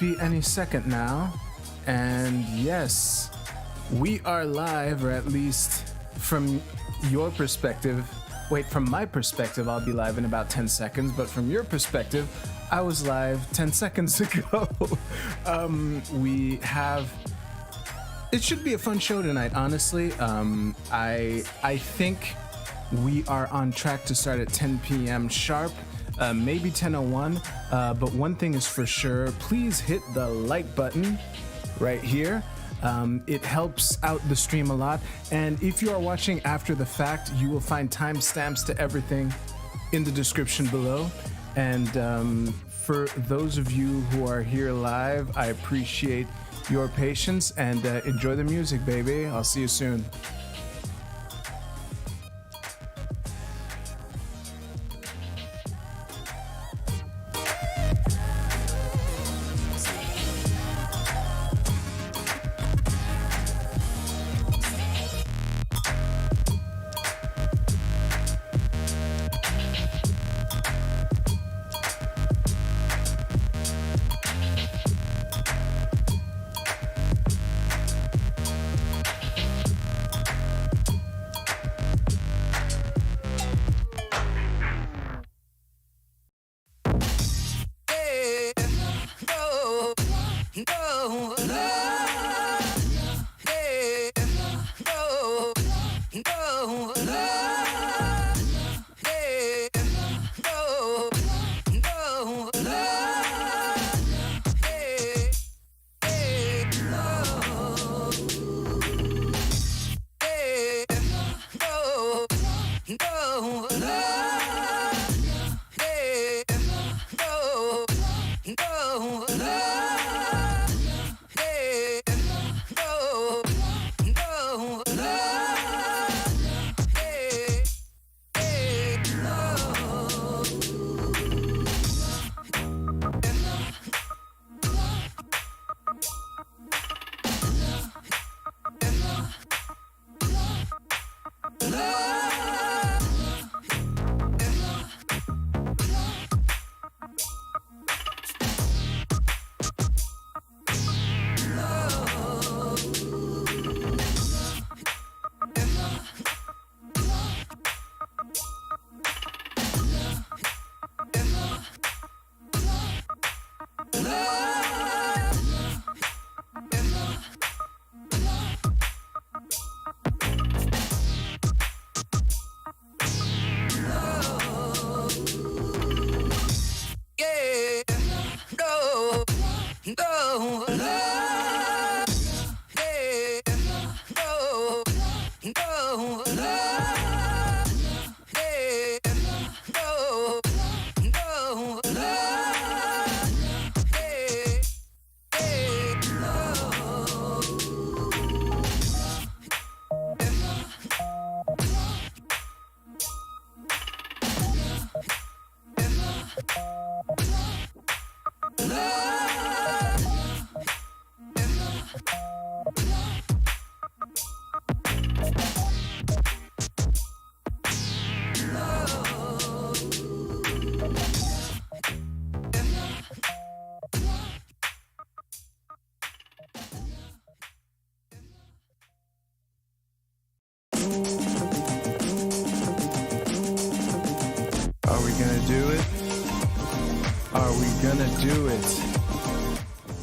be any second now. And yes, we are live, or at least from your perspective. Wait, from my perspective, I'll be live in about 10 seconds, but from your perspective, I was live 10 seconds ago. It should be a fun show tonight, honestly. I think we are on track to start at 10 p.m. sharp. Maybe 10:01, but one thing is for sure, please hit the like button right here. It helps out the stream a lot, and if you are watching after the fact, you will find timestamps to everything in the description below. And for those of you who are here live, I appreciate your patience, and enjoy the music, baby. I'll see you soon.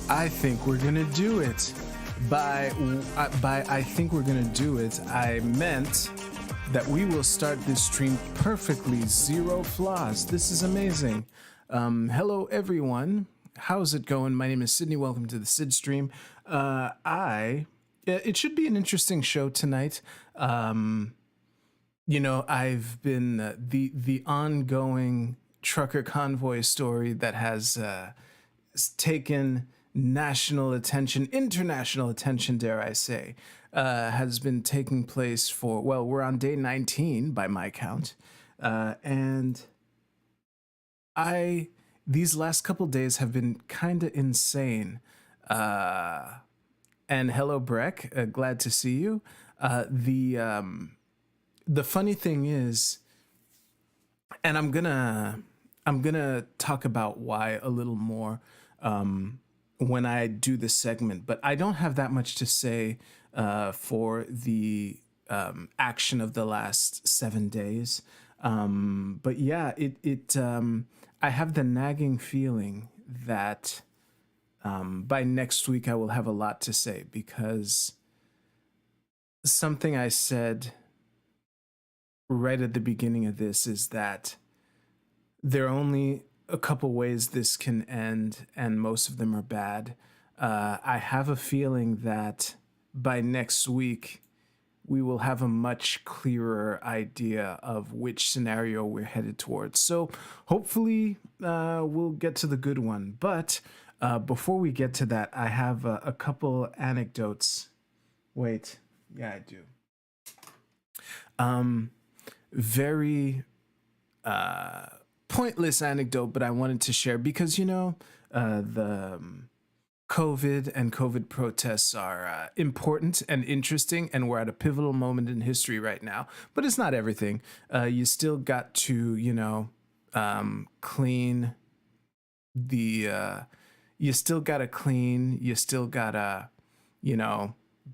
I think we're gonna do it. By I think we're gonna do it, I meant that we will start this stream perfectly, zero flaws. This is amazing. Hello everyone, how's it going? My name is Sydney. Welcome to the SydStream. It should be an interesting show tonight. You know, I've been the ongoing trucker convoy story that has taken national attention, international attention, dare I say, has been taking place for, well, we're on day 19 by my count. And these last couple days have been kind of insane. And hello, Breck, glad to see you. The funny thing is, and I'm gonna talk about why a little more. when I do this segment, but I don't have that much to say for the action of the last 7 days. But yeah, I have the nagging feeling that by next week I will have a lot to say, because something I said right at the beginning of this is that there are only a couple ways this can end, and most of them are bad. I have a feeling that by next week, we will have a much clearer idea of which scenario we're headed towards. So hopefully, we'll get to the good one. But before we get to that, I have a couple anecdotes. Wait, yeah, I do. Very pointless anecdote, but I wanted to share because, the COVID and COVID protests are important and interesting, and we're at a pivotal moment in history right now. But it's not everything. You still got to, clean the. You still gotta clean. You still gotta,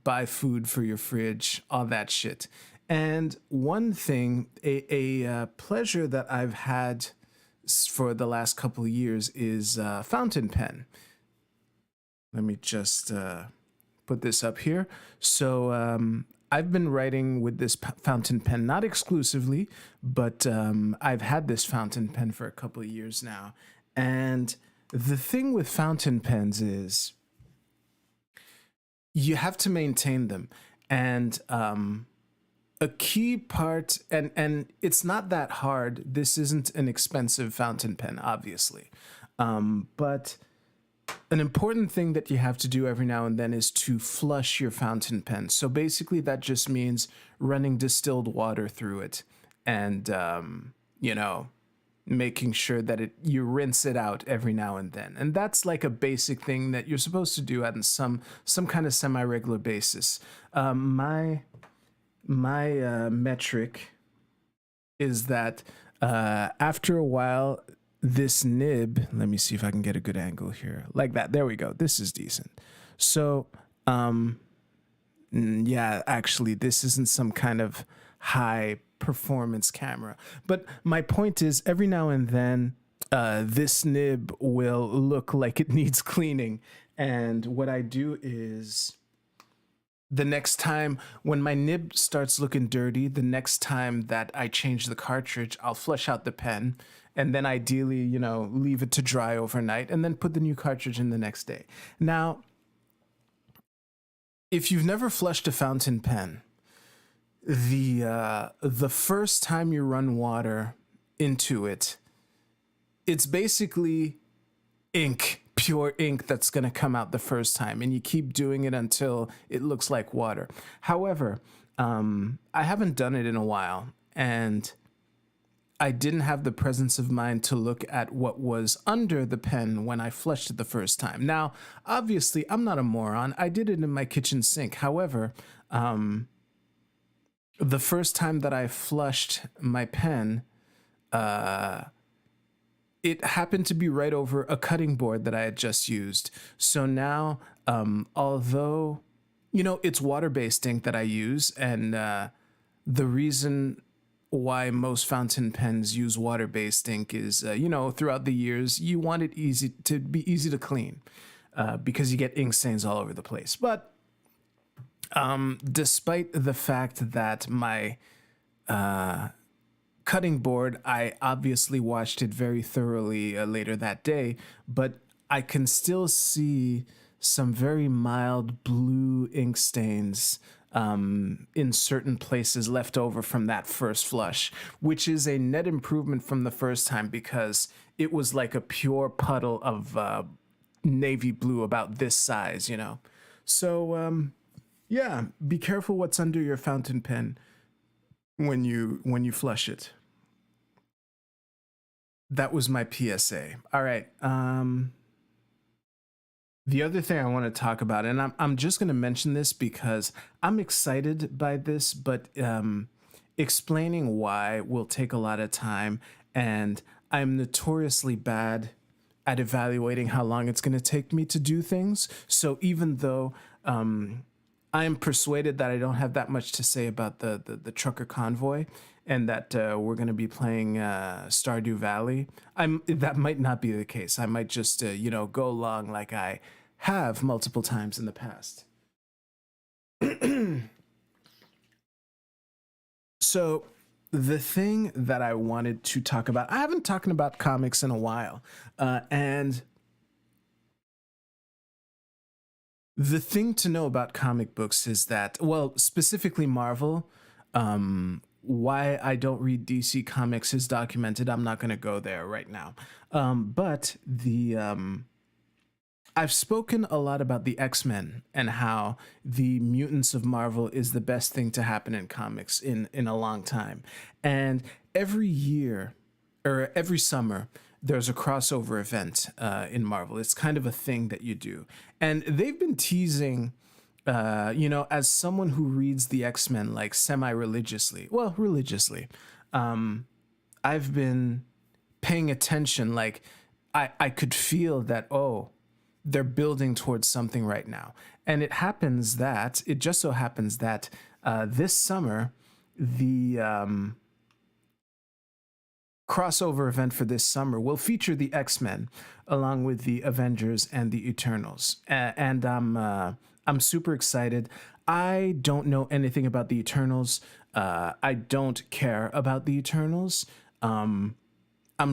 buy food for your fridge, all that shit. And one thing, a pleasure that I've had for the last couple of years is fountain pen. Let me just put this up here. So I've been writing with this fountain pen, not exclusively, but I've had this fountain pen for a couple of years now. And the thing with fountain pens is you have to maintain them. And a key part, and it's not that hard. This isn't an expensive fountain pen, obviously. But an important thing that you have to do every now and then is to flush your fountain pen. So basically that just means running distilled water through it and, making sure that you rinse it out every now and then. And that's like a basic thing that you're supposed to do on some kind of semi-regular basis. My metric is that after a while, this nib, let me see if I can get a good angle here, like that. There we go. This is decent. So, yeah, actually, this isn't some kind of high performance camera. But my point is, every now and then, this nib will look like it needs cleaning. And what I do is, the next time when my nib starts looking dirty, the next time that I change the cartridge, I'll flush out the pen and then ideally, leave it to dry overnight and then put the new cartridge in the next day. Now, if you've never flushed a fountain pen, the first time you run water into it, it's basically ink, pure ink that's going to come out the first time, and you keep doing it until it looks like water. However, I haven't done it in a while, and I didn't have the presence of mind to look at what was under the pen when I flushed it the first time. Now, obviously, I'm not a moron. I did it in my kitchen sink. However, the first time that I flushed my pen, it happened to be right over a cutting board that I had just used. So now, although, it's water-based ink that I use, and the reason why most fountain pens use water-based ink is, throughout the years, you want it to be easy to clean because you get ink stains all over the place. But despite the fact that my cutting board, I obviously washed it very thoroughly later that day, but I can still see some very mild blue ink stains in certain places left over from that first flush, which is a net improvement from the first time because it was like a pure puddle of navy blue about this size, So, yeah, be careful what's under your fountain pen when you flush it. That was my PSA. All right. The other thing I want to talk about, and I'm just going to mention this because I'm excited by this, but explaining why will take a lot of time, and I'm notoriously bad at evaluating how long it's going to take me to do things. So even though I am persuaded that I don't have that much to say about the trucker convoy, and that we're going to be playing Stardew Valley, that might not be the case. I might just go along like I have multiple times in the past. So the thing that I wanted to talk about, I haven't talked about comics in a while, and the thing to know about comic books is that, well, specifically Marvel, why I don't read DC comics is documented. I'm not going to go there right now. But I've spoken a lot about the X-Men and how the mutants of Marvel is the best thing to happen in comics in a long time. And every year or every summer, there's a crossover event in Marvel. It's kind of a thing that you do. And they've been teasing, as someone who reads the X-Men like semi-religiously, well, religiously, I've been paying attention. Like I could feel that, oh, they're building towards something right now. And it just so happens that this summer, the crossover event for this summer will feature the X-Men along with the Avengers and the Eternals. And I'm super excited. I don't know anything about the Eternals. I don't care about the Eternals. I'm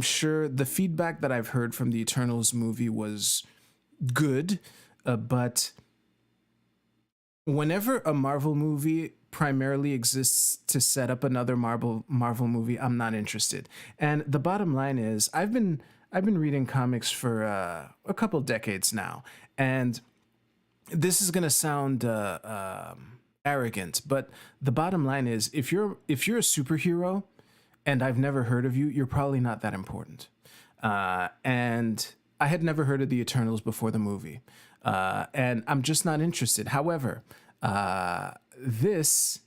sure the feedback that I've heard from the Eternals movie was good, but whenever a Marvel movie primarily exists to set up another Marvel movie, I'm not interested. And the bottom line is, I've been reading comics for a couple decades now, and this is gonna sound arrogant, but the bottom line is, if you're a superhero and I've never heard of you, you're probably not that important. And I had never heard of the Eternals before the movie, and I'm just not interested. However, this,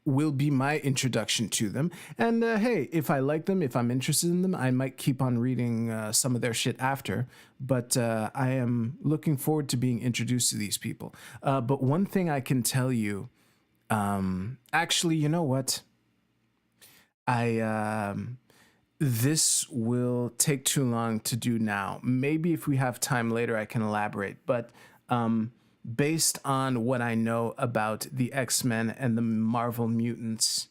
will be my introduction to them. And hey, if I like them, if I'm interested in them, I might keep on reading some of their shit after. But I am looking forward to being introduced to these people. But one thing I can tell you, actually, you know what? This will take too long to do now. Maybe if we have time later, I can elaborate. But based on what I know about the X-Men and the Marvel mutants,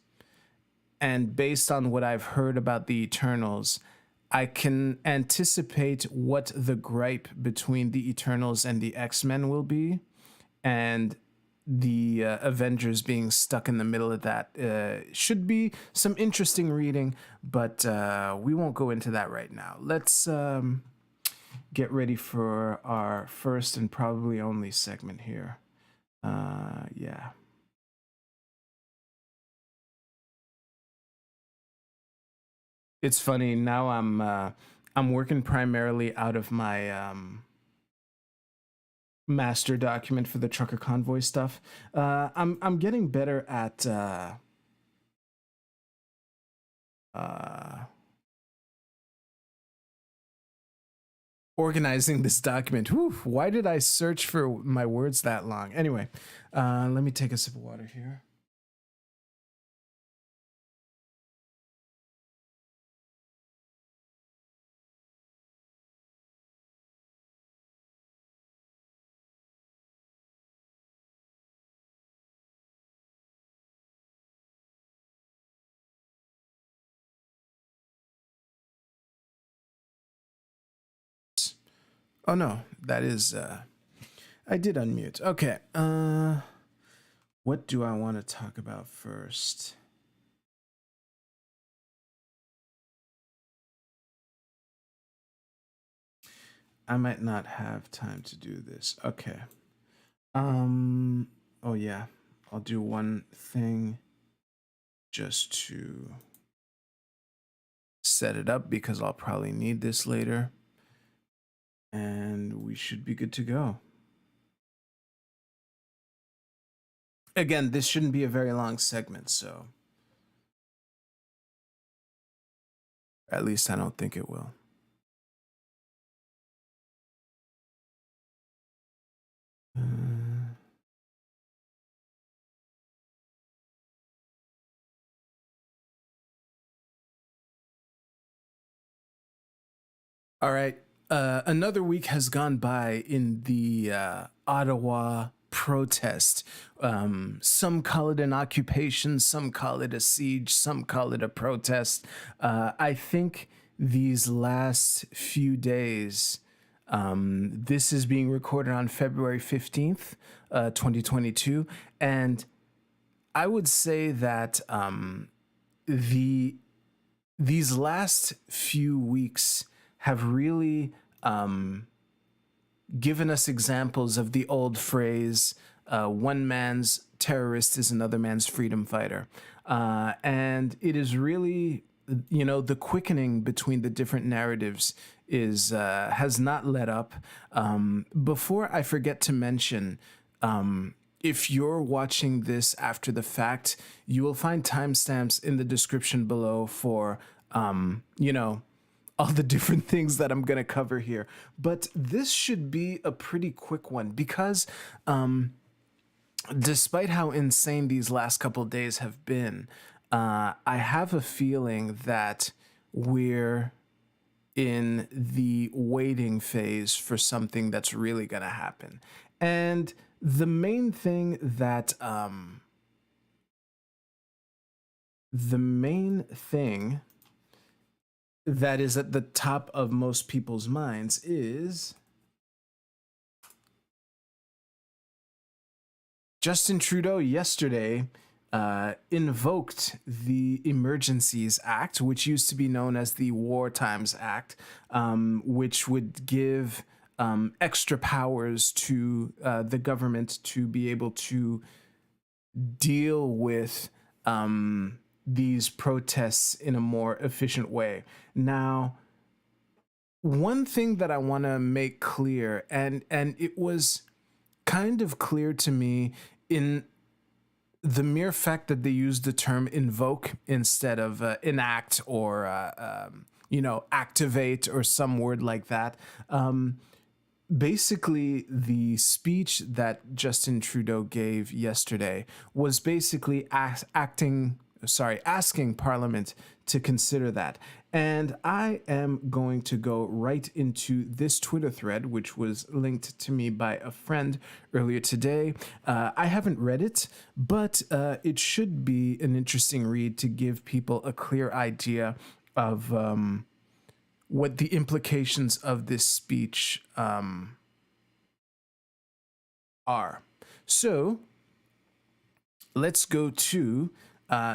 and based on what I've heard about the Eternals, I can anticipate what the gripe between the Eternals and the X-Men will be. And the Avengers being stuck in the middle of that should be some interesting reading, but we won't go into that right now. Let's get ready for our first and probably only segment here. Yeah. It's funny now. I'm working primarily out of my master document for the trucker convoy stuff. I'm getting better at organizing this document. Whew, why did I search for my words that long? Anyway, let me take a sip of water here. Oh no, that is I did unmute. Okay. What do I want to talk about first? I might not have time to do this. Okay. Oh yeah. I'll do one thing just to set it up because I'll probably need this later. And we should be good to go. Again, this shouldn't be a very long segment, so at least I don't think it will. All right. Another week has gone by in the Ottawa protest. Some call it an occupation, some call it a siege, some call it a protest. I think these last few days, this is being recorded on February 15th, 2022. And I would say that the these last few weeks have really given us examples of the old phrase, one man's terrorist is another man's freedom fighter. And it is really, the quickening between the different narratives is has not let up. Before I forget to mention, if you're watching this after the fact, you will find timestamps in the description below for, all the different things that I'm going to cover here. But this should be a pretty quick one because despite how insane these last couple days have been, I have a feeling that we're in the waiting phase for something that's really going to happen. And the main thing that is at the top of most people's minds is Justin Trudeau yesterday invoked the Emergencies Act, which used to be known as the War Times Act, which would give extra powers to the government to be able to deal with these protests in a more efficient way. Now, one thing that I want to make clear, and it was kind of clear to me in the mere fact that they used the term invoke instead of enact or activate or some word like that. Basically, the speech that Justin Trudeau gave yesterday was basically asking Parliament to consider that. And I am going to go right into this Twitter thread, which was linked to me by a friend earlier today. I haven't read it, but it should be an interesting read to give people a clear idea of what the implications of this speech are. So let's go to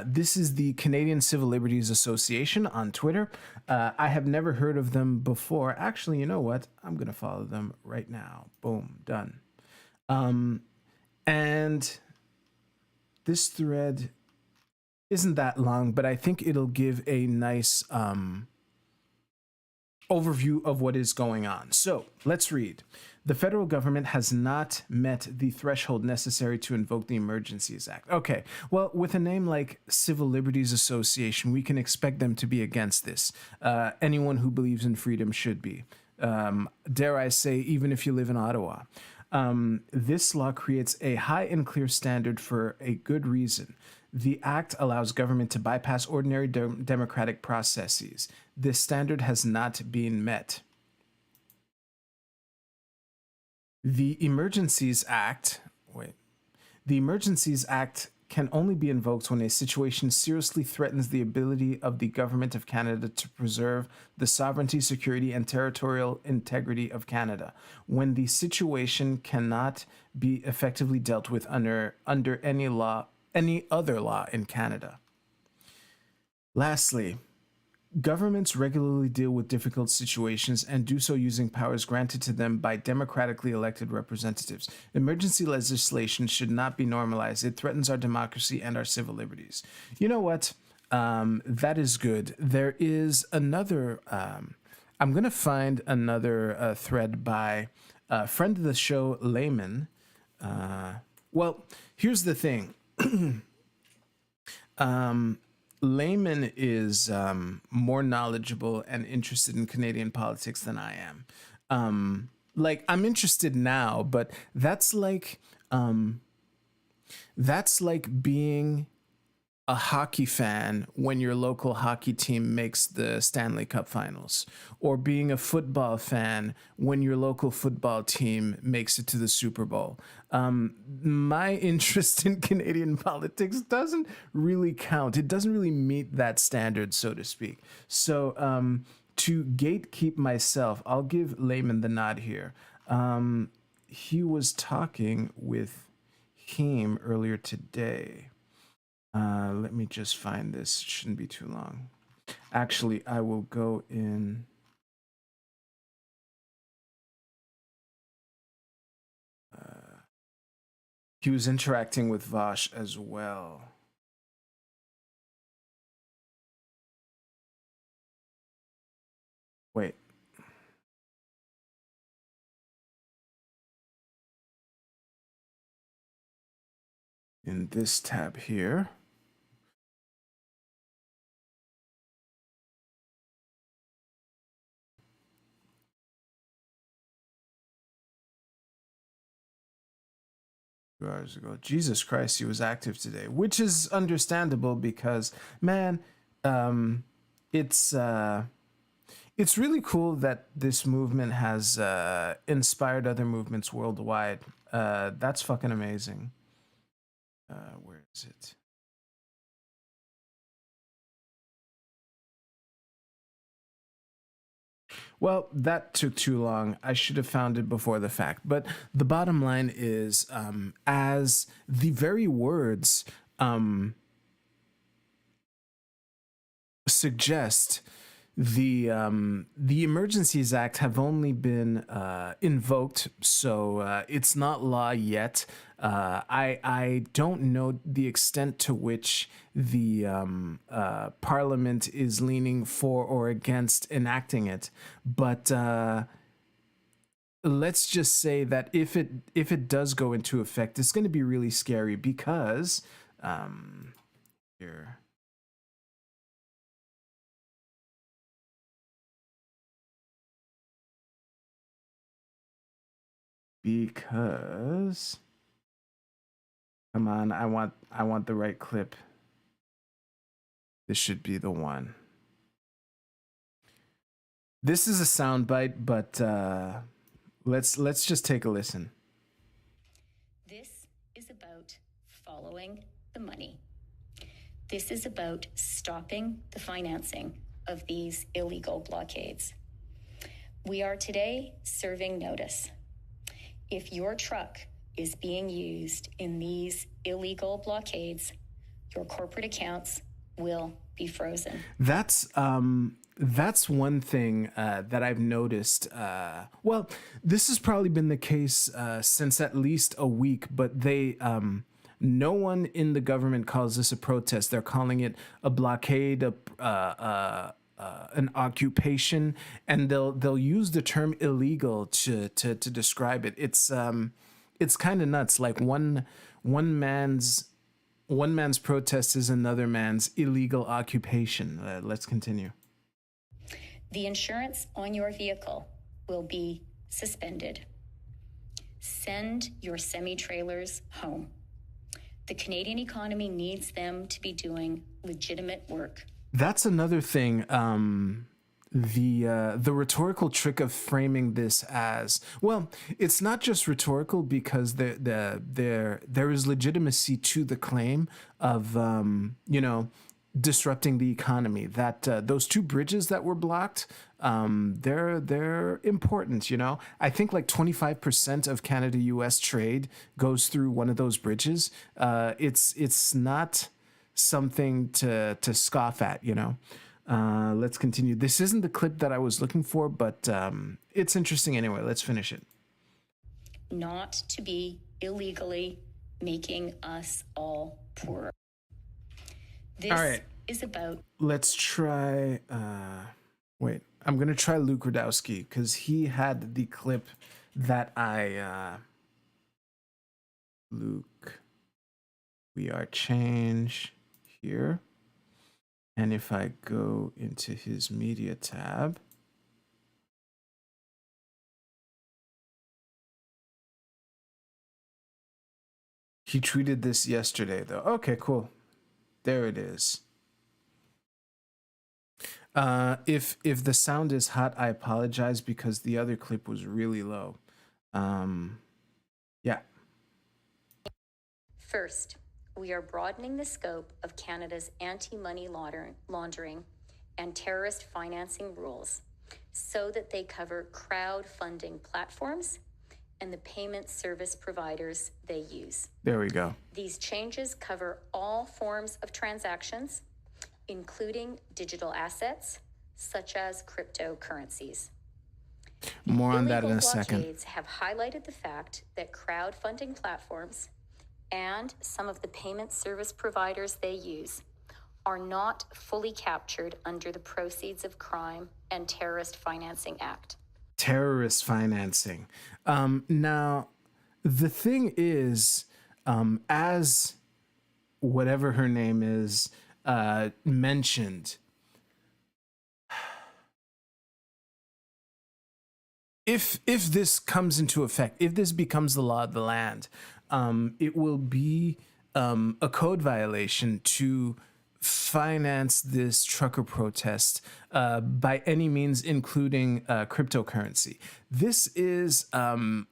this is the Canadian Civil Liberties Association on Twitter. I have never heard of them before. Actually, you know what? I'm going to follow them right now. Boom, done. And this thread isn't that long, but I think it'll give a nice overview of what is going on. So let's read. The federal government has not met the threshold necessary to invoke the Emergencies Act. Okay, well, with a name like Civil Liberties Association, we can expect them to be against this. Anyone who believes in freedom should be. Dare I say, even if you live in Ottawa. This law creates a high and clear standard for a good reason. The act allows government to bypass ordinary democratic processes. This standard has not been met. The Emergencies Act can only be invoked when a situation seriously threatens the ability of the Government of Canada to preserve the sovereignty, security, and territorial integrity of Canada, when the situation cannot be effectively dealt with under any other law in Canada. Lastly, governments regularly deal with difficult situations and do so using powers granted to them by democratically elected representatives. Emergency legislation should not be normalized. It threatens our democracy and our civil liberties. You know what? That is good. There is another, I'm going to find another thread by a friend of the show, Layman. Well, here's the thing. Layman is more knowledgeable and interested in Canadian politics than I am. I'm interested now, but that's like being a hockey fan when your local hockey team makes the Stanley Cup finals, or being a football fan when your local football team makes it to the Super Bowl. My interest in Canadian politics doesn't really count. It doesn't really meet that standard, so to speak. So, to gatekeep myself, I'll give Layman the nod here. He was talking with Heem earlier today. Let me just find this. It shouldn't be too long. Actually, I will go in. He was interacting with Vosh as well. Wait. In this tab here. 2 hours ago. Jesus Christ, he was active today, which is understandable because, man, it's really cool that this movement has inspired other movements worldwide. That's fucking amazing. Where is it? Well, that took too long. I should have found it before the fact. But the bottom line is, as the very words suggest, the Emergencies Act have only been invoked, so it's not law yet. I don't know the extent to which the Parliament is leaning for or against enacting it, but let's just say that if it does go into effect, it's going to be really scary because here. Because come on, I want the right clip. This should be the one. This is a soundbite, but let's just take a listen. This is about following the money. This is about stopping the financing of these illegal blockades. We are today serving notice. If your truck is being used in these illegal blockades, your corporate accounts will be frozen. That's one thing that I've noticed. Well, this has probably been the case since at least a week, but no one in the government calls this a protest. They're calling it a blockade, an occupation, and they'll use the term illegal to describe it. It's kind of nuts. Like one man's protest is another man's illegal occupation. Let's continue. The insurance on your vehicle will be suspended. Send your semi-trailers home. The Canadian economy needs them to be doing legitimate work. That's another thing. The rhetorical trick of framing this as, well, it's not just rhetorical because there is legitimacy to the claim of disrupting the economy. That those two bridges that were blocked, they're important. I think like 25% of Canada-US trade goes through one of those bridges. It's not something to scoff at. Let's continue. This isn't the clip that I was looking for, but it's interesting anyway. Let's finish it. Not to be illegally making us all poorer. This all right. is about... Let's try... wait, I'm going to try Luke Rudowski because he had the clip that I... Luke, we are change here. And if I go into his media tab, he tweeted this yesterday, though. Okay, cool. There it is. If the sound is hot, I apologize because the other clip was really low. Yeah. First, we are broadening the scope of Canada's anti-money laundering and terrorist financing rules so that they cover crowdfunding platforms and the payment service providers they use. There we go. These changes cover all forms of transactions, including digital assets, such as cryptocurrencies. More on that in a second. Blockades have highlighted the fact that crowdfunding platforms and some of the payment service providers they use are not fully captured under the Proceeds of Crime and Terrorist Financing Act. Terrorist financing. Now, the thing is, as whatever her name is mentioned, if this comes into effect, if this becomes the law of the land, it will be a code violation to finance this trucker protest by any means, including cryptocurrency. This is an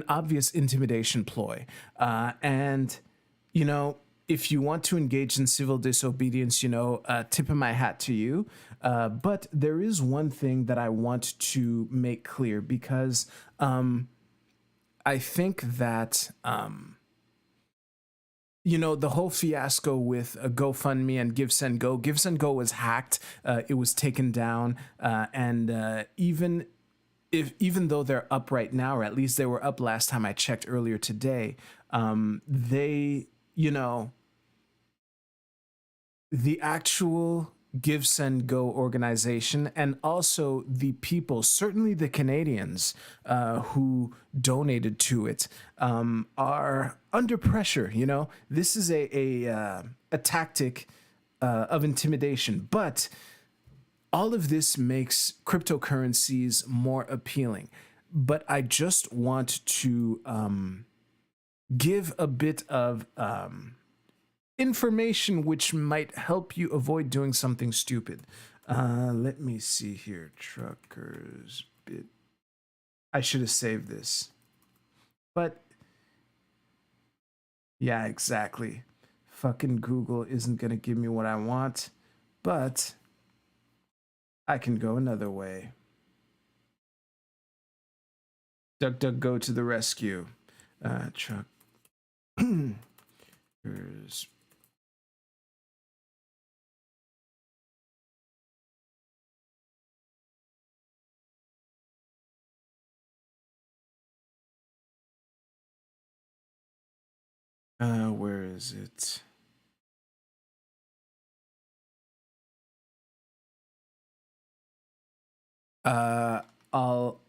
obvious intimidation ploy. And, you know, if you want to engage in civil disobedience, you know, tip of my hat to you. But there is one thing that I want to make clear because I think that, you know, the whole fiasco with GoFundMe and GiveSendGo. GiveSendGo was hacked. It was taken down. And even though they're up right now, or at least they were up last time I checked earlier today, they, you know, the actual GiveSendGo organization and also the people, certainly the Canadians who donated to it, are under pressure. You know, this is a tactic of intimidation, but all of this makes cryptocurrencies more appealing. But I just want to give a bit of information which might help you avoid doing something stupid. Let me see here. Truckers bit. I should have saved this. But yeah, exactly. Fucking Google isn't going to give me what I want, but I can go another way. DuckDuckGo to the rescue. Truckers. Where is it? I'll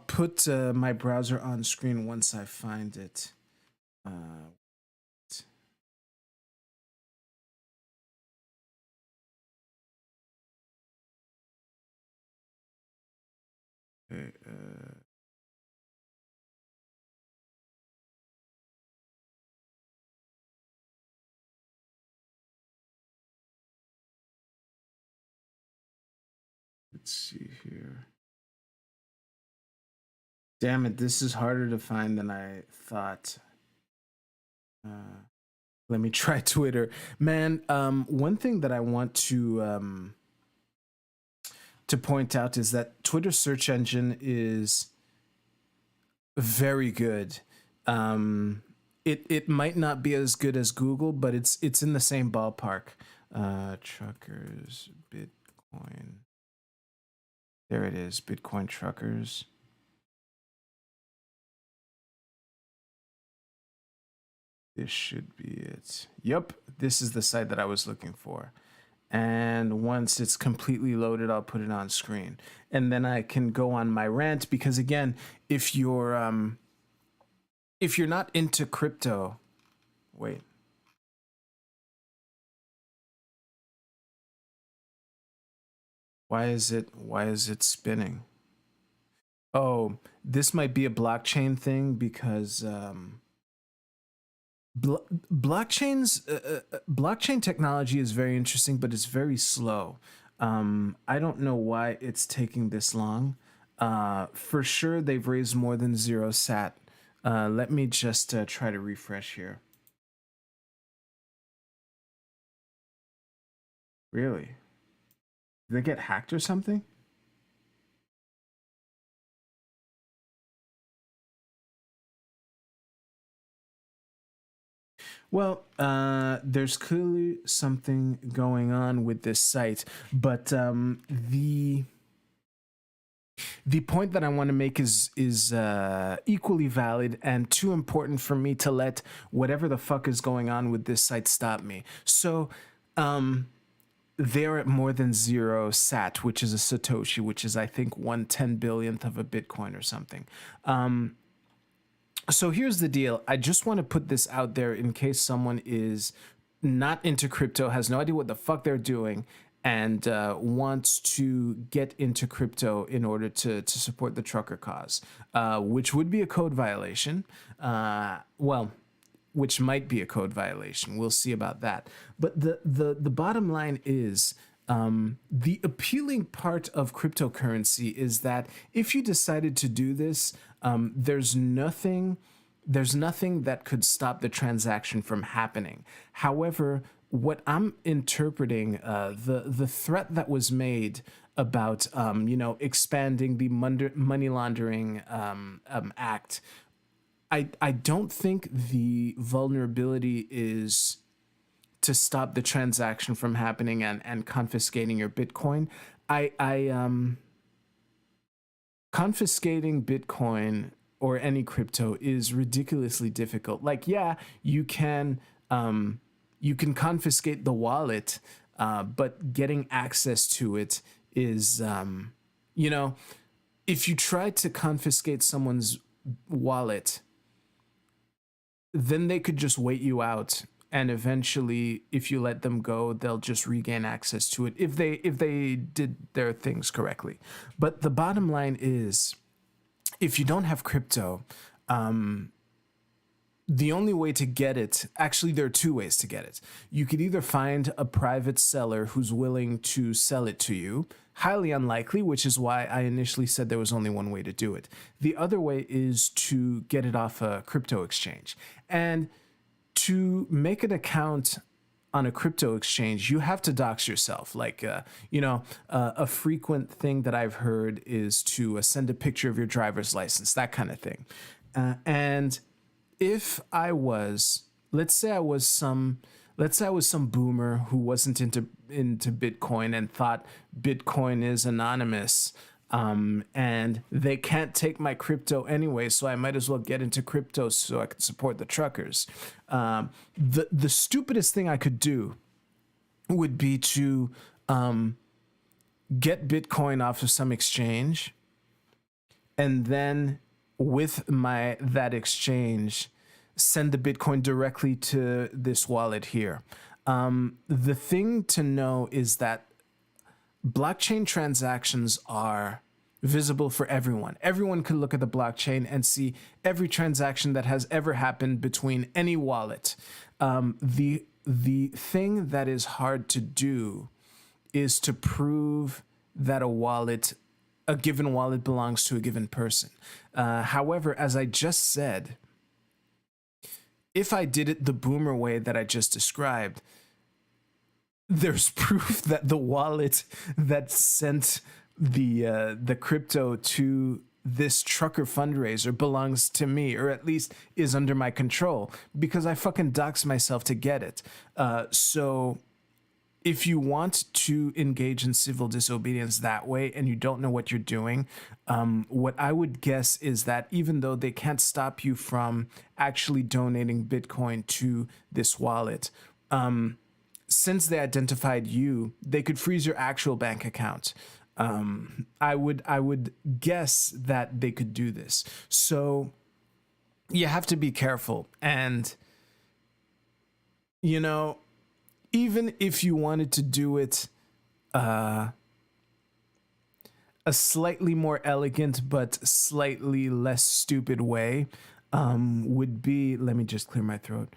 put my browser on screen once I find it. Okay, let's see here. Damn it, this is harder to find than I thought. Let me try Twitter. Man, one thing that I want to point out is that Twitter search engine is very good. It might not be as good as Google, but it's in the same ballpark. Truckers, Bitcoin. There it is, Bitcoin truckers. This should be it. Yep, this is the site that I was looking for. And once it's completely loaded, I'll put it on screen. And then I can go on my rant because again, if you're not into crypto, wait. Why is it spinning? Oh, this might be a blockchain thing because Blockchain technology is very interesting, but it's very slow. I don't know why it's taking this long. For sure, they've raised more than zero sat. Let me just try to refresh here. Really? Did they get hacked or something? Well, there's clearly something going on with this site, but the point that I want to make is equally valid and too important for me to let whatever the fuck is going on with this site stop me. So, they're at more than zero sat, which is a satoshi, which is I think 1/10 billionth of a Bitcoin or something. So here's the deal. I just want to put this out there in case someone is not into crypto, has no idea what the fuck they're doing, and wants to get into crypto in order to support the trucker cause, which would be a code violation. Well, which might be a code violation. We'll see about that. But the bottom line is, the appealing part of cryptocurrency is that if you decided to do this, there's nothing that could stop the transaction from happening. However, what I'm interpreting, the threat that was made about expanding the money laundering act, I don't think the vulnerability is to stop the transaction from happening and confiscating your Bitcoin. Confiscating Bitcoin or any crypto is ridiculously difficult. Like, yeah, you can confiscate the wallet, but getting access to it is, if you try to confiscate someone's wallet, then they could just wait you out, and eventually, if you let them go, they'll just regain access to it if they did their things correctly. But the bottom line is, if you don't have crypto, the only way to get it, actually there are two ways to get it. You could either find a private seller who's willing to sell it to you, highly unlikely, which is why I initially said there was only one way to do it. The other way is to get it off a crypto exchange. And to make an account on a crypto exchange, you have to dox yourself. Like, a frequent thing that I've heard is to send a picture of your driver's license, that kind of thing. And if I was, let's say I was some boomer who wasn't into Bitcoin and thought Bitcoin is anonymous, and they can't take my crypto anyway, so I might as well get into crypto so I can support the truckers. The stupidest thing I could do would be to get Bitcoin off of some exchange, and then with that exchange, send the Bitcoin directly to this wallet here. The thing to know is that blockchain transactions are visible for everyone. Everyone can look at the blockchain and see every transaction that has ever happened between any wallet. The thing that is hard to do is to prove that a given wallet belongs to a given person. However, as I just said, if I did it the boomer way that I just described, there's proof that the wallet that sent the crypto to this trucker fundraiser belongs to me, or at least is under my control, because I fucking doxed myself to get it. So if you want to engage in civil disobedience that way and you don't know what you're doing, what I would guess is that even though they can't stop you from actually donating Bitcoin to this wallet, since they identified you, they could freeze your actual bank account. I would guess that they could do this. So you have to be careful. And, even if you wanted to do it a slightly more elegant but slightly less stupid way, would be, let me just clear my throat.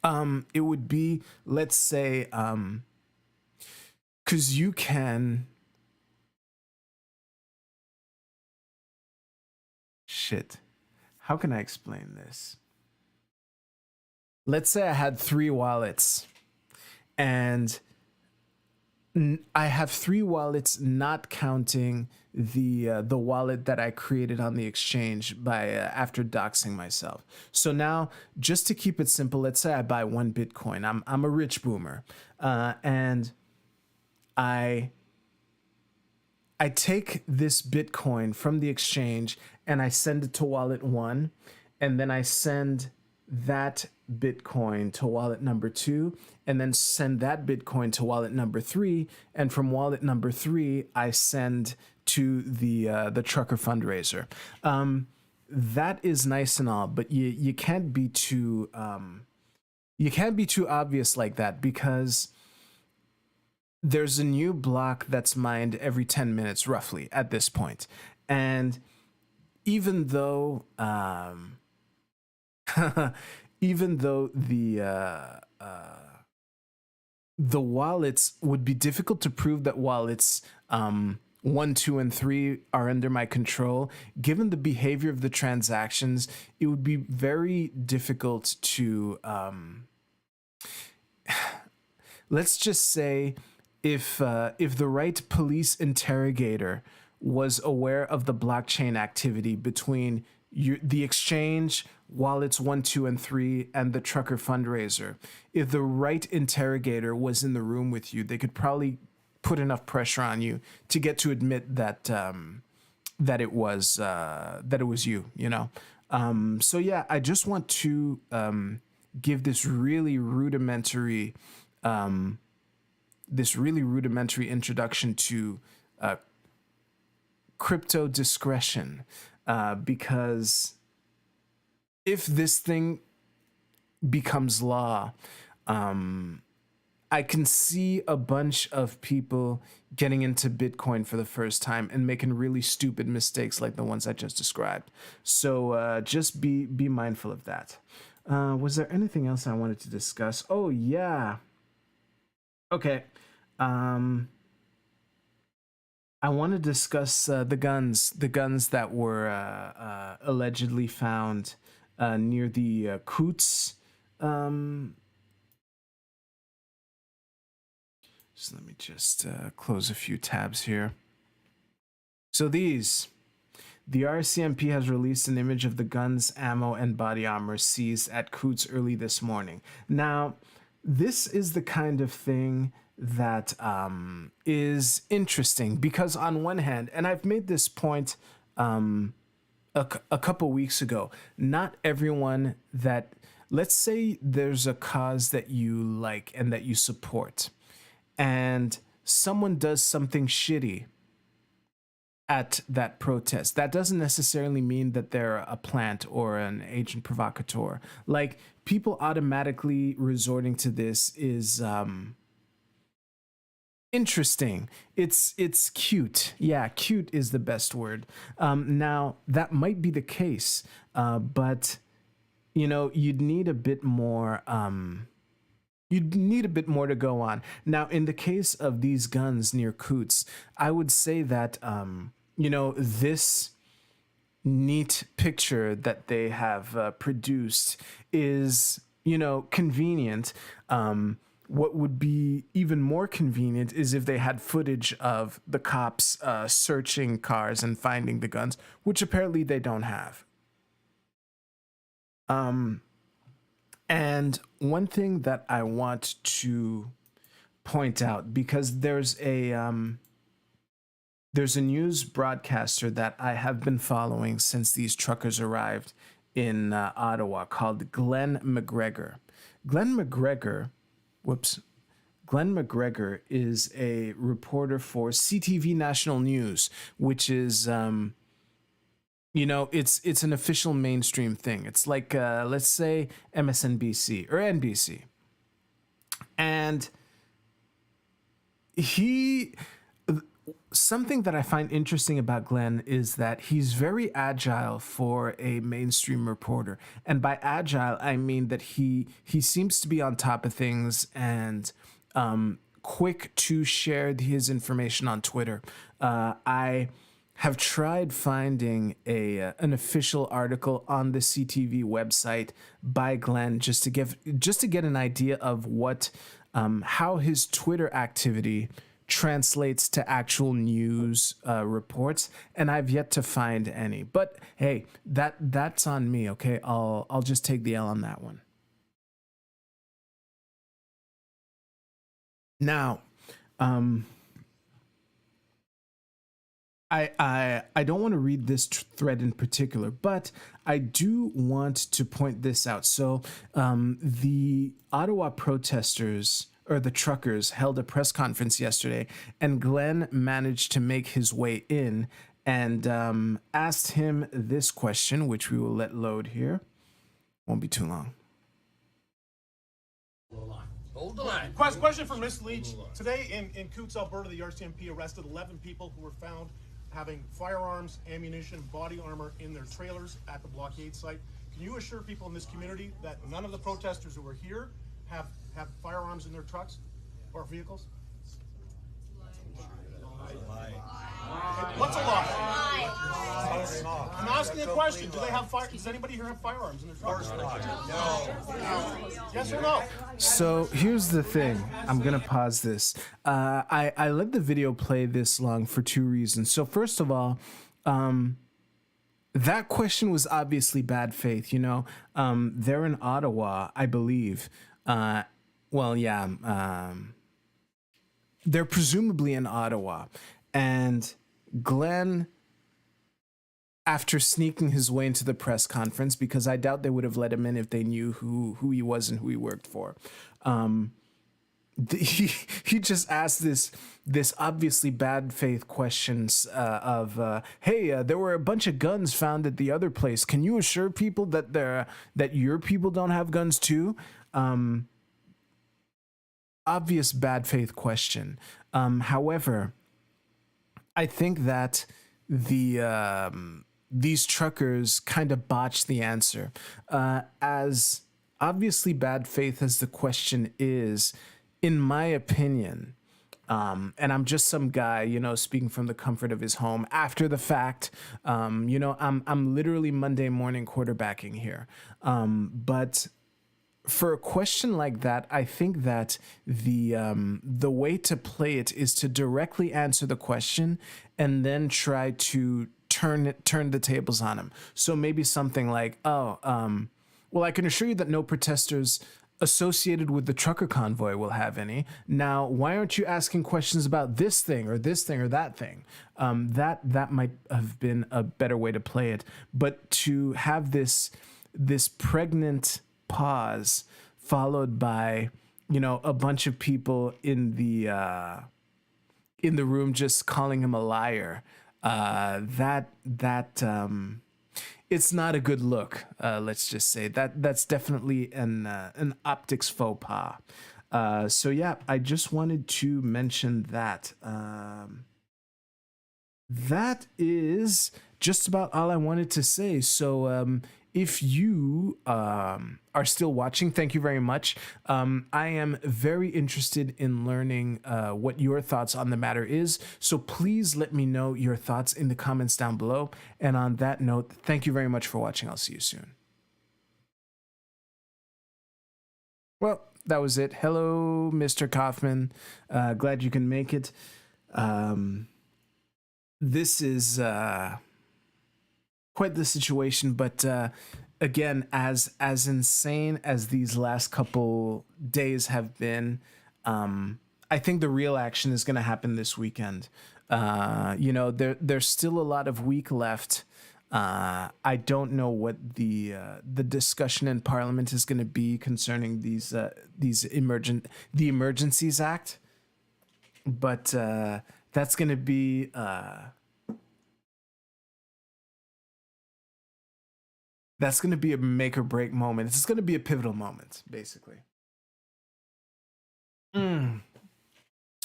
It would be, let's say, because you can. Shit. How can I explain this? Let's say I had 3 wallets, and I have 3 wallets, not counting the wallet that I created on the exchange by after doxing myself. So now, just to keep it simple, let's say I buy 1 Bitcoin. I'm a rich boomer, and I take this Bitcoin from the exchange and I send it to wallet 1, and then I send that Bitcoin to wallet number 2, and then send that Bitcoin to wallet number 3, and from wallet number 3 I send to the trucker fundraiser. That is nice and all, but you can't be too obvious like that, because there's a new block that's mined every 10 minutes roughly at this point. And even though even though the wallets would be difficult to prove that wallets 1, 2, and 3 are under my control, given the behavior of the transactions, it would be very difficult to let's just say, if the right police interrogator was aware of the blockchain activity between the exchange, wallets 1, 2, and 3, and the trucker fundraiser, if the right interrogator was in the room with you, they could probably put enough pressure on you to get to admit that that it was you. You know. So yeah, I just want to give this really rudimentary. This really rudimentary introduction to crypto discretion, because if this thing becomes law, I can see a bunch of people getting into Bitcoin for the first time and making really stupid mistakes like the ones I just described. So just be mindful of that. Was there anything else I wanted to discuss? Oh yeah. Okay. I want to discuss the guns that were allegedly found near the Coots. So let me just close a few tabs here. So the RCMP has released an image of the guns, ammo, and body armor seized at Coots early this morning. Now, this is the kind of thing that is interesting, because on one hand, and I've made this point a couple weeks ago, not everyone that, let's say there's a cause that you like and that you support, and someone does something shitty at that protest, that doesn't necessarily mean that they're a plant or an agent provocateur. Like, people automatically resorting to this is interesting. It's cute. Yeah, cute is the best word. Now, that might be the case, but you know, you'd need a bit more to go on. Now, in the case of these guns near Coots, I would say that you know, this neat picture that they have produced is, you know, convenient. What would be even more convenient is if they had footage of the cops searching cars and finding the guns, which apparently they don't have. And one thing that I want to point out, because there's a news broadcaster that I have been following since these truckers arrived in Ottawa, called Glenn McGregor. Glenn McGregor is a reporter for CTV National News, which is, you know, it's an official mainstream thing. It's like, let's say MSNBC or NBC. And something that I find interesting about Glenn is that he's very agile for a mainstream reporter. And by agile, I mean that he seems to be on top of things and quick to share his information on Twitter. I have tried finding an official article on the CTV website by Glenn just to get an idea of what how his Twitter activity translates to actual news reports, and I've yet to find any. But hey, that's on me. Okay, I'll just take the L on that one. Now, I don't want to read this thread in particular, but I do want to point this out. So the Ottawa protesters, or the truckers, held a press conference yesterday, and Glenn managed to make his way in and asked him this question, which we will let load here. Won't be too long. Hold the line. Question for Ms. Leach. Today in Coots, Alberta, the RCMP arrested 11 people who were found having firearms, ammunition, body armor in their trailers at the blockade site. Can you assure people in this community that none of the protesters who were here have firearms in their trucks or vehicles? What's a lie? I'm asking a question. Do they have fire? Does anybody here have firearms in their trucks? No. Yes or no? So here's the thing. I'm gonna pause this. I let the video play this long for two reasons. So first of all, that question was obviously bad faith. You know, they're in Ottawa, I believe. They're presumably in Ottawa, and Glenn, after sneaking his way into the press conference, because I doubt they would have let him in if they knew who he was and who he worked for, he just asked this obviously bad faith questions of hey, there were a bunch of guns found at the other place. Can you assure people that your people don't have guns too? Obvious bad faith question. However, I think that these truckers kind of botched the answer. As obviously bad faith as the question is, in my opinion, and I'm just some guy, you know, speaking from the comfort of his home after the fact. You know, I'm literally Monday morning quarterbacking here, but for a question like that, I think that the way to play it is to directly answer the question and then try to turn the tables on him. So maybe something like, well, I can assure you that no protesters associated with the trucker convoy will have any. Now, why aren't you asking questions about this thing or that thing? That might have been a better way to play it. But to have this pregnant pause followed by, you know, a bunch of people in the room just calling him a liar, it's not a good look. Let's just say that's definitely an optics faux pas. So yeah, I just wanted to mention that. That is just about all I wanted to say. So if you are still watching, thank you very much. I am very interested in learning what your thoughts on the matter is. So please let me know your thoughts in the comments down below. And on that note, thank you very much for watching. I'll see you soon. Well, that was it. Hello, Mr. Kaufman. Glad you can make it. This is quite the situation, but again, as insane as these last couple days have been, I think the real action is going to happen this weekend. You know, there's still a lot of week left. I don't know what the discussion in Parliament is going to be concerning the Emergencies Act, but that's going to be a make or break moment. It's going to be a pivotal moment, basically.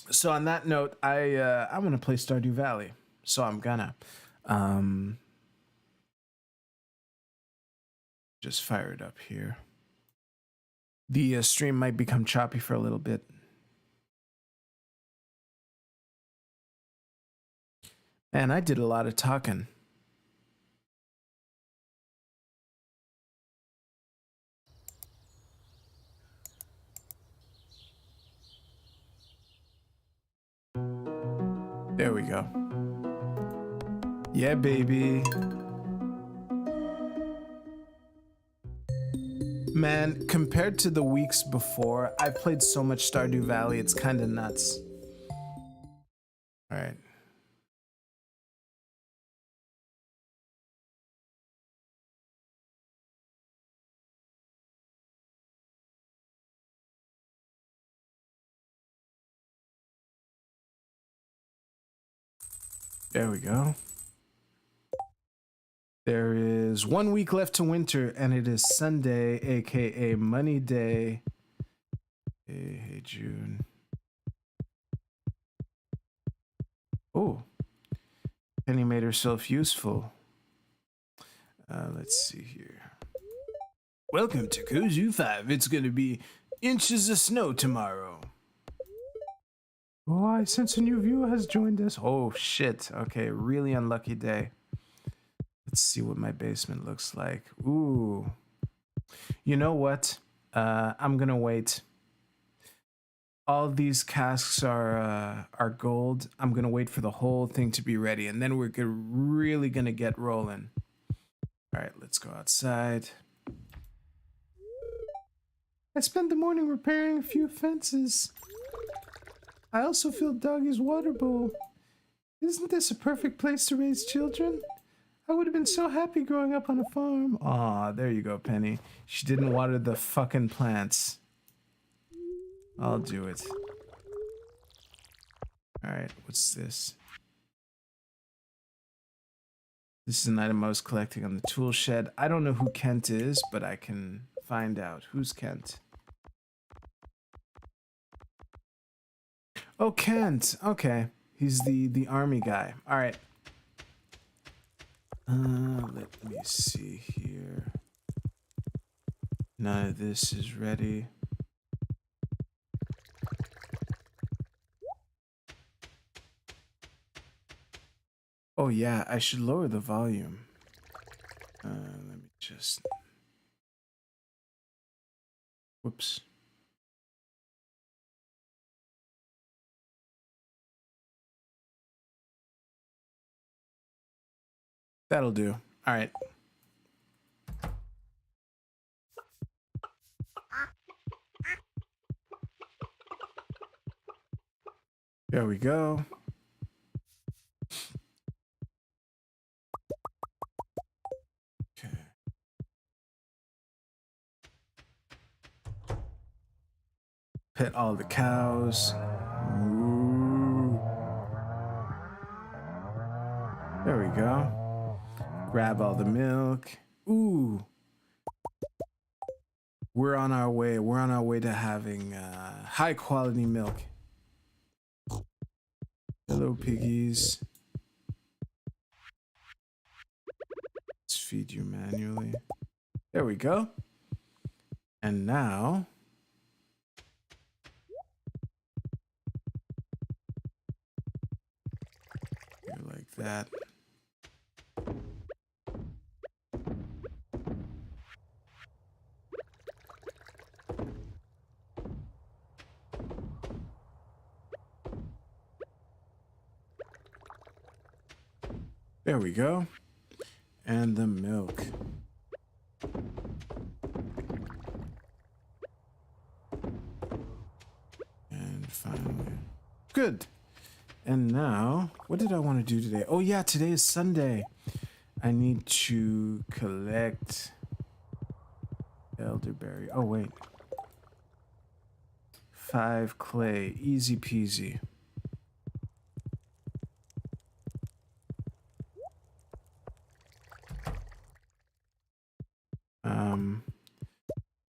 So on that note, I want to play Stardew Valley. So I'm gonna just fire it up here. The stream might become choppy for a little bit. And I did a lot of talking. There we go. Yeah, baby. Man, compared to the weeks before, I've played so much Stardew Valley, it's kind of nuts. All right. There we go. There is 1 week left to winter, and it is Sunday, aka Money Day. Hey, June. Oh, Penny made herself useful. Let's see here. Welcome to Kozu 5. It's gonna be inches of snow tomorrow. Oh, I sense a new viewer has joined us. Oh, shit. Okay, really unlucky day. Let's see what my basement looks like. Ooh. You know what? I'm gonna wait. All these casks are gold. I'm gonna wait for the whole thing to be ready, and then we're really gonna get rolling. All right, let's go outside. I spent the morning repairing a few fences. I also filled Doggy's water bowl. Isn't this a perfect place to raise children? I would have been so happy growing up on a farm. Aw, there you go, Penny. She didn't water the fucking plants. I'll do it. Alright, what's this? This is an item I was collecting on the tool shed. I don't know who Kent is, but I can find out. Who's Kent? Oh, Kent. Okay. He's the army guy. Alright. Let me see here. None of this is ready. Oh yeah, I should lower the volume. Let me just... Whoops. That'll do. All right. There we go. Okay. Pet all the cows. Ooh. There we go. Grab all the milk. Ooh. We're on our way. We're on our way to having high quality milk. Hello, piggies. Let's feed you manually. There we go. And now... like that. There we go. And the milk. And finally. Good. And now, what did I want to do today? Oh yeah, today is Sunday. I need to collect elderberry. Oh wait. 5 clay. Easy peasy.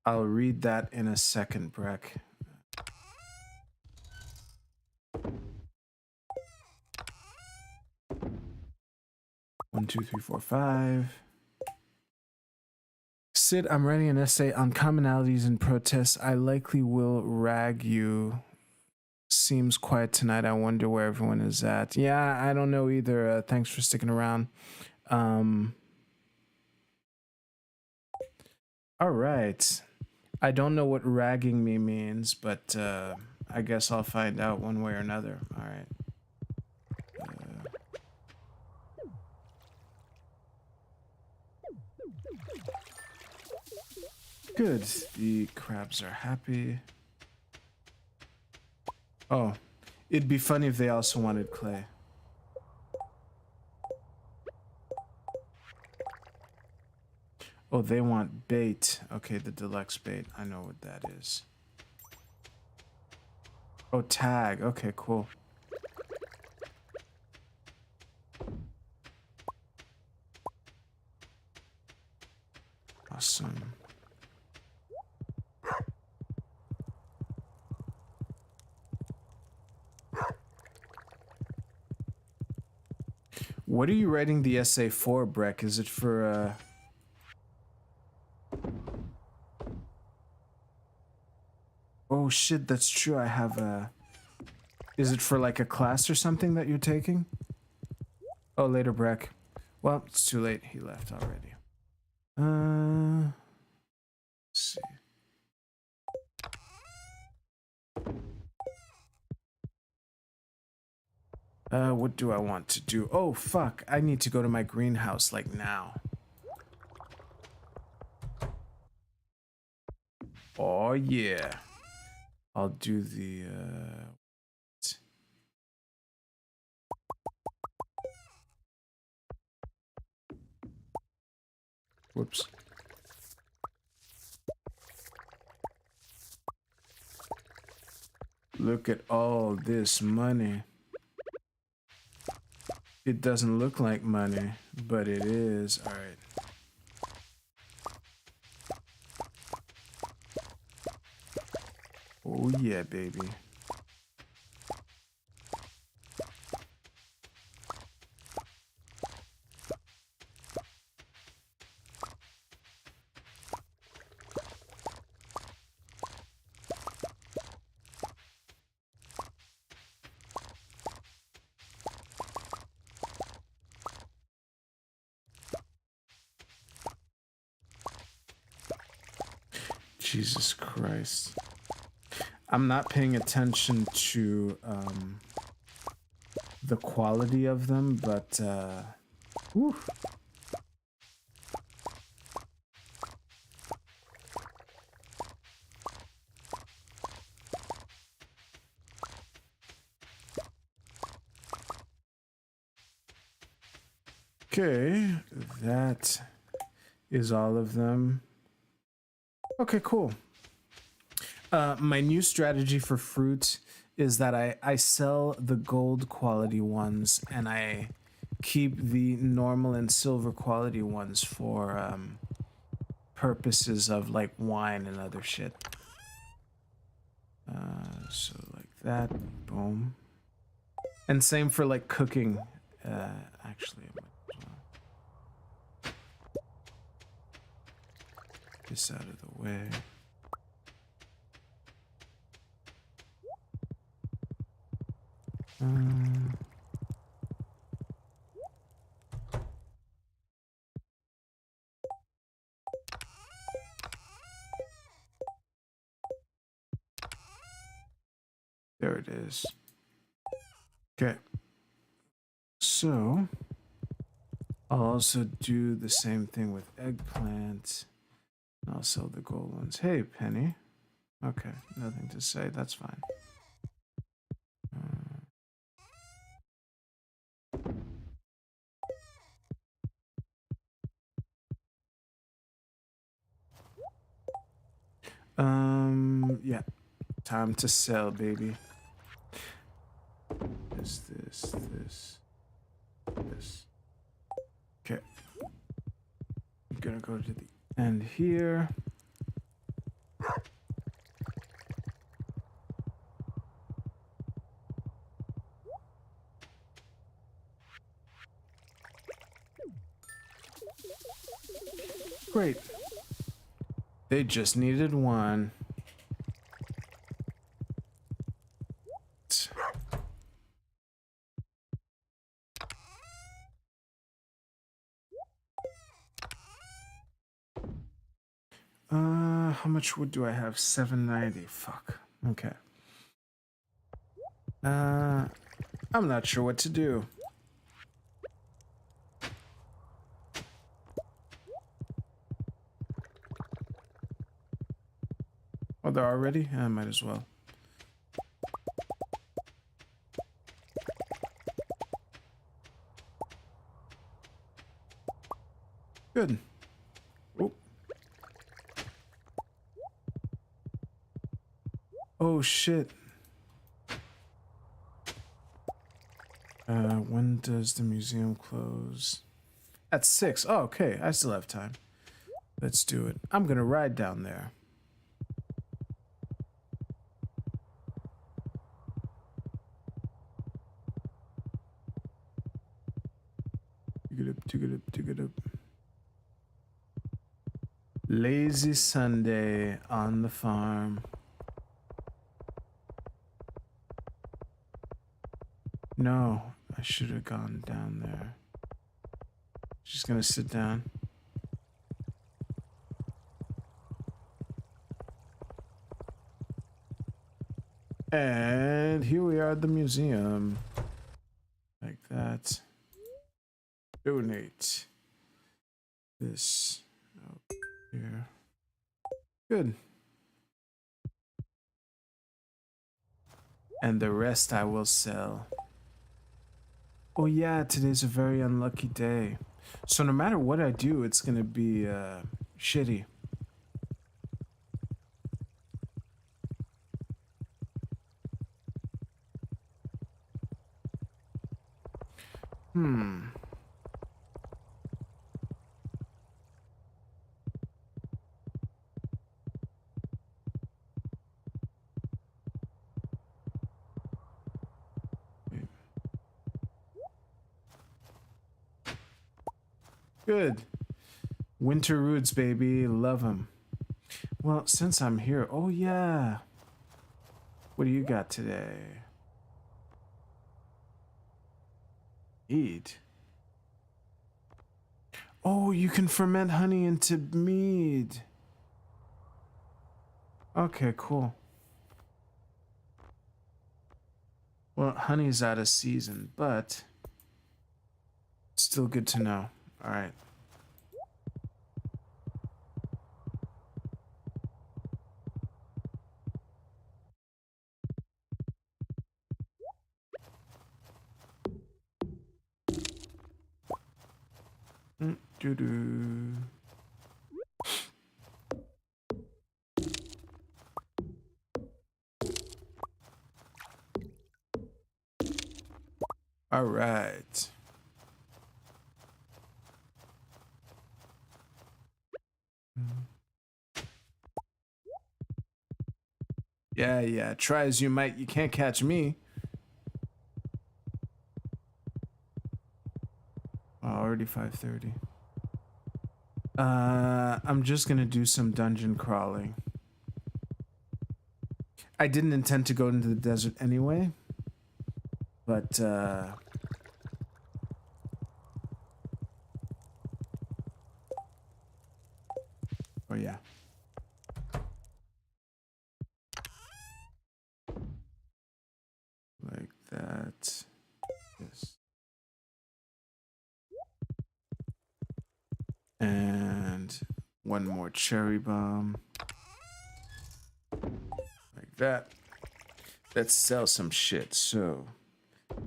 I'll read that in a second, Breck. 1, 2, 3, 4, 5. Sid, I'm writing an essay on commonalities and protests. I likely will rag you. Seems quiet tonight. I wonder where everyone is at. Yeah, I don't know either. Thanks for sticking around. All right. I don't know what ragging me means, but I guess I'll find out one way or another. All right. Good. The crabs are happy. Oh, it'd be funny if they also wanted clay. Oh, they want bait. Okay, the deluxe bait. I know what that is. Oh, tag. Okay, cool. Awesome. What are you writing the essay for, Breck? Is it for, Oh shit, that's true. I have a... Is it for like a class or something that you're taking? Oh, later, Breck. Well, it's too late. He left already. Let's see. What do I want to do? Oh, fuck. I need to go to my greenhouse, like, now. Oh, yeah. I'll do the, Whoops. Look at all this money. It doesn't look like money, but it is. All right. Oh yeah, baby. Jesus Christ. I'm not paying attention to the quality of them, but whew. Okay, that is all of them. Okay, cool. My new strategy for fruit is that I sell the gold quality ones and I keep the normal and silver quality ones for purposes of like wine and other shit. So like that, boom. And same for like cooking, actually. This out of the way. There it is. Okay. So I'll also do the same thing with eggplant. I'll sell the gold ones. Hey, Penny. Okay, nothing to say. That's fine. Yeah. Time to sell, baby. This. Okay. I'm gonna go to the end here. Great. They just needed one. How much wood do I have? 790. Fuck. Okay. I'm not sure what to do. Oh, they're already? I might as well. Good. Oh. Oh, shit. When does the museum close? At 6. Oh, okay. I still have time. Let's do it. I'm gonna ride down there. Dig it up. Lazy Sunday on the farm. No, I should have gone down there. Just gonna sit down. And here we are at the museum. Like that. Donate this out here. Good. And the rest I will sell. Oh yeah, today's a very unlucky day. So no matter what I do, it's gonna be shitty. Good. Winter roots, baby. Love them. Well, since I'm here, oh yeah. What do you got today? Eat. Oh, you can ferment honey into mead. Okay, cool. Well, honey's out of season, but still good to know. All right. Doo-doo. All right. Yeah. Try as you might, you can't catch me. Oh, already 5:30. I'm just gonna do some dungeon crawling. I didn't intend to go into the desert anyway, but oh yeah. Like that. Yes. And one more cherry bomb. Like that. Let's sell some shit. So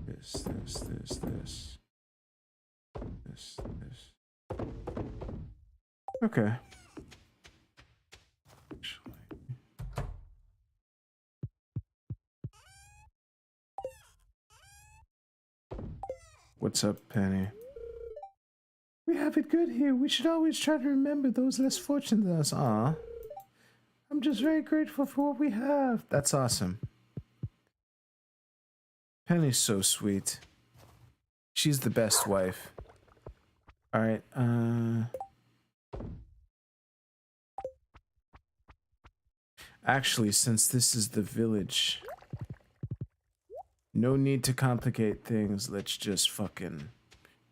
this. Okay. What's up, Penny? We have it good here. We should always try to remember those less fortunate than us. Aw. I'm just very grateful for what we have. That's awesome. Penny's so sweet. She's the best wife. Alright, Actually, since this is the village, no need to complicate things. Let's just fucking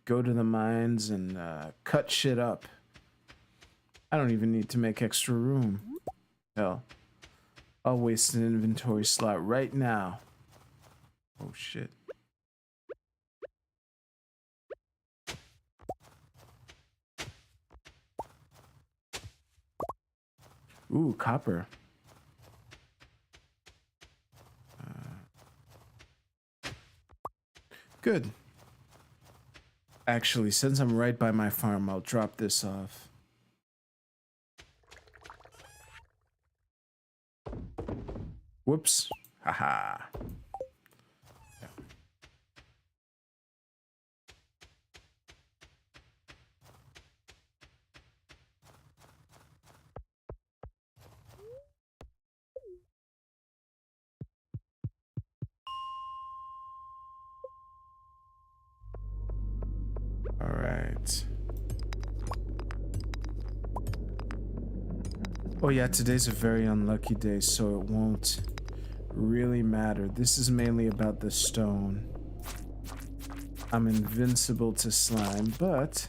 go to the mines and cut shit up. I don't even need to make extra room. Hell, I'll waste an inventory slot right now. Oh shit. Ooh, copper. Good. Actually, since I'm right by my farm, I'll drop this off. Whoops. Haha. Yeah. All right. Oh yeah, today's a very unlucky day, so it won't really matter. This is mainly about the stone. I'm invincible to slime, but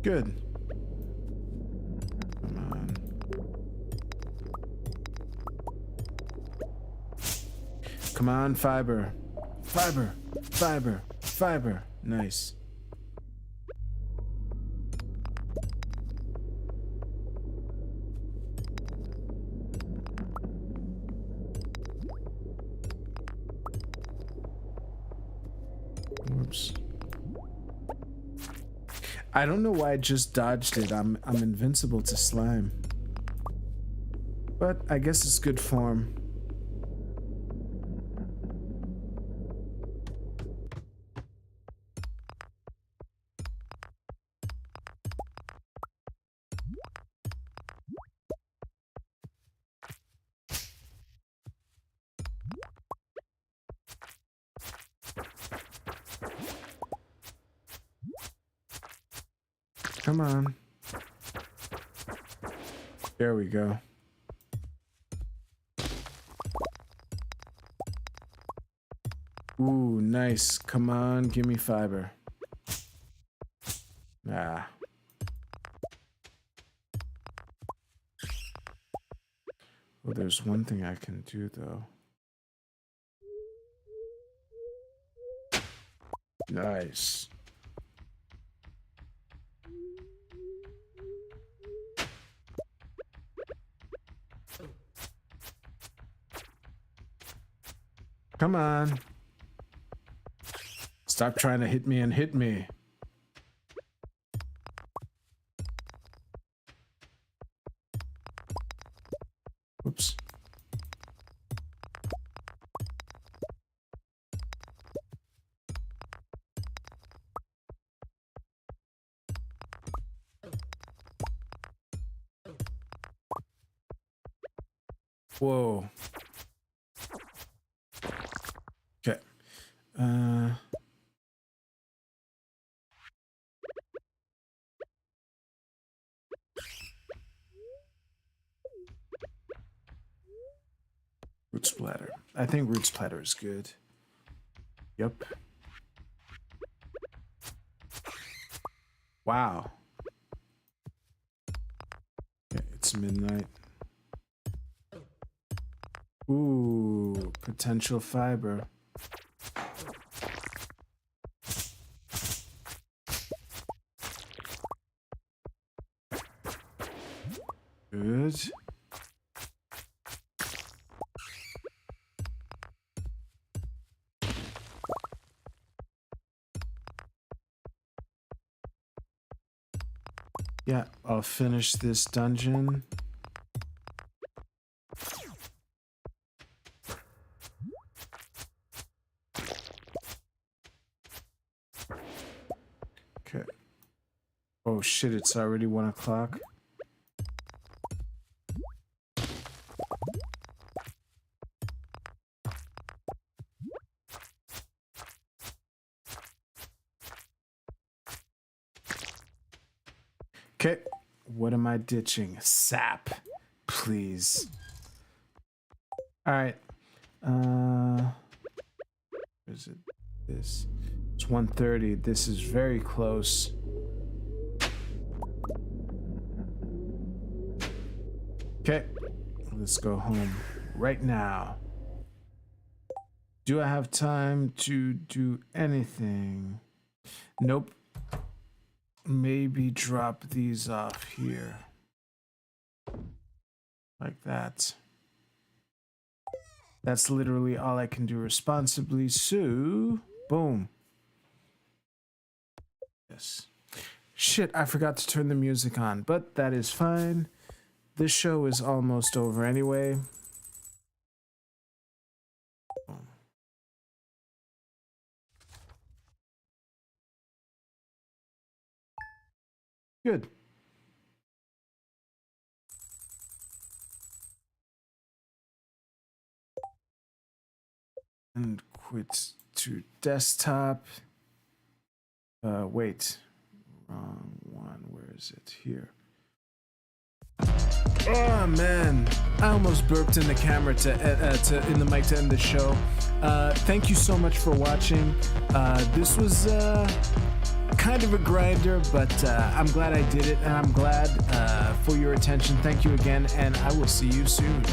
good. Come on. Come on, fiber. Fiber. Fiber. Fiber. Nice. Whoops. I don't know why I just dodged it. I'm invincible to slime. But I guess it's good form. Come on. There we go. Ooh, nice. Come on, give me fiber. Ah. Well, there's one thing I can do, though. Nice. Come on. Stop trying to hit me and hit me. Whoops. Whoa. Okay. Root splatter. I think root splatter is good. Yep. Wow. Okay, it's midnight. Ooh, potential fiber. Good. Yeah, I'll finish this dungeon. Oh shit, it's already 1 o'clock. Okay, what am I ditching? Sap, please. All right. Is it this? It's 1:30. This is very close. Okay, let's go home right now. Do I have time to do anything? Nope. Maybe drop these off here. Like that. That's literally all I can do responsibly. So, boom. Yes. Shit, I forgot to turn the music on, but that is fine. This show is almost over anyway. Good. And quit to desktop. Wait. Wrong one. Where is it? Here. Oh man, I almost burped in the camera in the mic to end the show. Thank you so much for watching. This was kind of a grinder, but I'm glad I did it, and I'm glad for your attention. Thank you again, and I will see you soon.